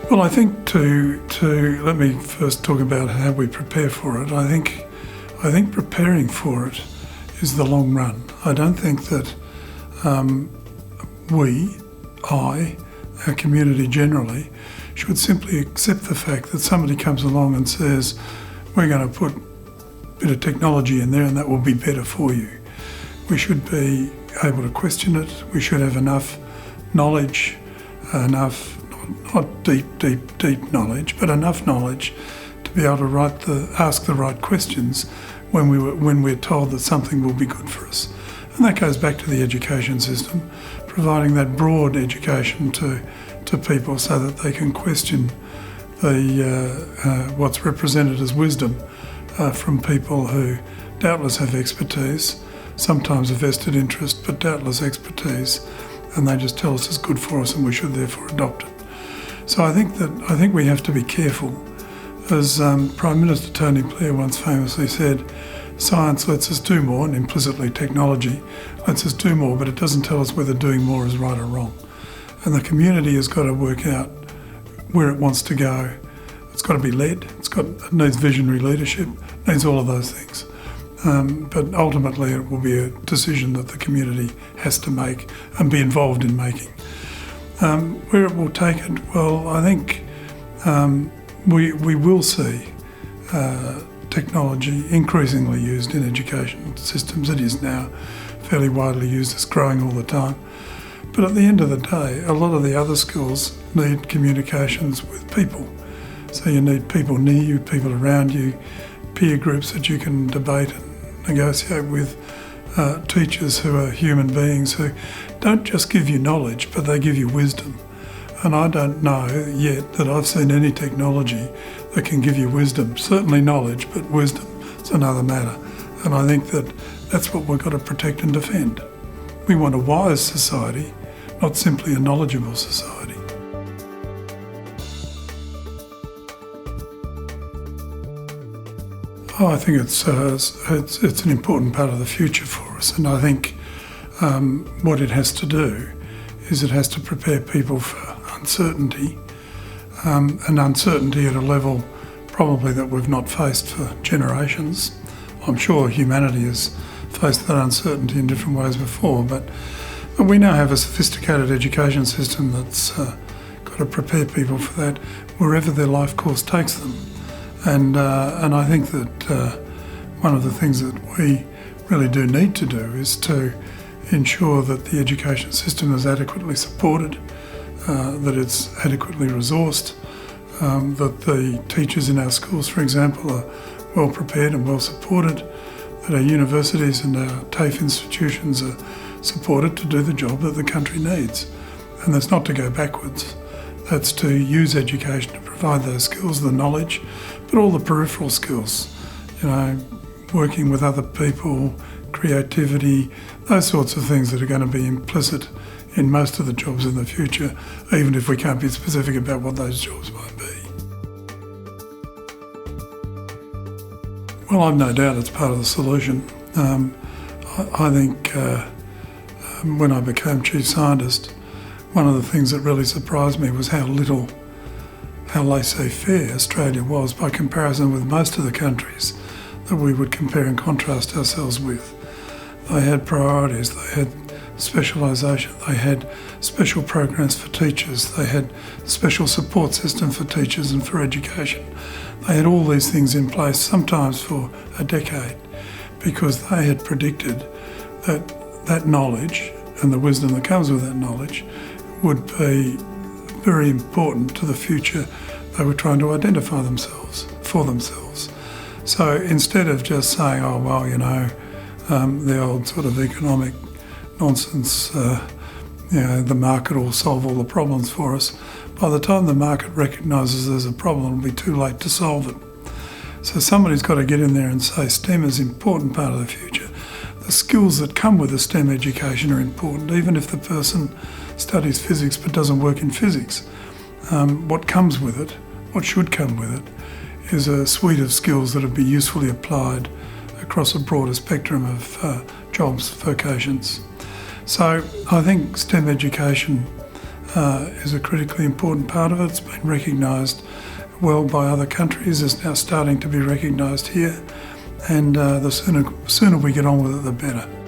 Well, I think to let me first talk about how we prepare for it. I think preparing for it is the long run. I don't think that our community generally, should simply accept the fact that somebody comes along and says, we're going to put a bit of technology in there and that will be better for you. We should be able to question it. We should have enough knowledge, not deep knowledge, but enough knowledge to be able to ask the right questions when we're told that something will be good for us. And that goes back to the education system, providing that broad education to people so that they can question what's represented as wisdom from people who doubtless have expertise, sometimes a vested interest, but doubtless expertise, and they just tell us it's good for us and we should therefore adopt it. So I think we have to be careful. As Prime Minister Tony Blair once famously said, science lets us do more, and implicitly technology lets us do more, but it doesn't tell us whether doing more is right or wrong. And the community has got to work out where it wants to go. It's got to be led, it needs visionary leadership, needs all of those things. But ultimately it will be a decision that the community has to make and be involved in making. Where it will take it, well, I think we will see technology increasingly used in education systems. It is now fairly widely used, it's growing all the time. But at the end of the day, a lot of the other skills need communications with people. So you need people near you, people around you, peer groups that you can debate and negotiate with, teachers who are human beings who don't just give you knowledge, but they give you wisdom. And I don't know yet that I've seen any technology that can give you wisdom. Certainly knowledge, but wisdom is another matter. And I think that's what we've got to protect and defend. We want a wise society, not simply a knowledgeable society. I think it's an important part of the future for us, and I think what it has to do is it has to prepare people for uncertainty, and uncertainty at a level probably that we've not faced for generations. I'm sure humanity has faced that uncertainty in different ways before, but we now have a sophisticated education system that's got to prepare people for that wherever their life course takes them. And I think that one of the things that we really do need to do is to ensure that the education system is adequately supported, that it's adequately resourced, that the teachers in our schools, for example, are well prepared and well supported, that our universities and our TAFE institutions are supported to do the job that the country needs. And that's not to go backwards. That's to use education to provide those skills, the knowledge, but all the peripheral skills, working with other people, creativity, those sorts of things that are going to be implicit in most of the jobs in the future, even if we can't be specific about what those jobs might be. Well, I've no doubt it's part of the solution. I think when I became chief scientist, one of the things that really surprised me was how laissez-faire Australia was by comparison with most of the countries that we would compare and contrast ourselves with. They had priorities, they had specialisation, they had special programs for teachers, they had special support system for teachers and for education. They had all these things in place, sometimes for a decade, because they had predicted that knowledge and the wisdom that comes with that knowledge would be very important to the future they were trying to identify for themselves. So instead of just saying, the old sort of economic nonsense, the market will solve all the problems for us, by the time the market recognises there's a problem, it'll be too late to solve it. So somebody's got to get in there and say STEM is an important part of the future. The skills that come with a STEM education are important, even if the person studies physics but doesn't work in physics. What comes with it, what should come with it, is a suite of skills that would be usefully applied across a broader spectrum of jobs, vocations. So I think STEM education is a critically important part of it. It's been recognised well by other countries. It's now starting to be recognised here, and the sooner we get on with it, the better.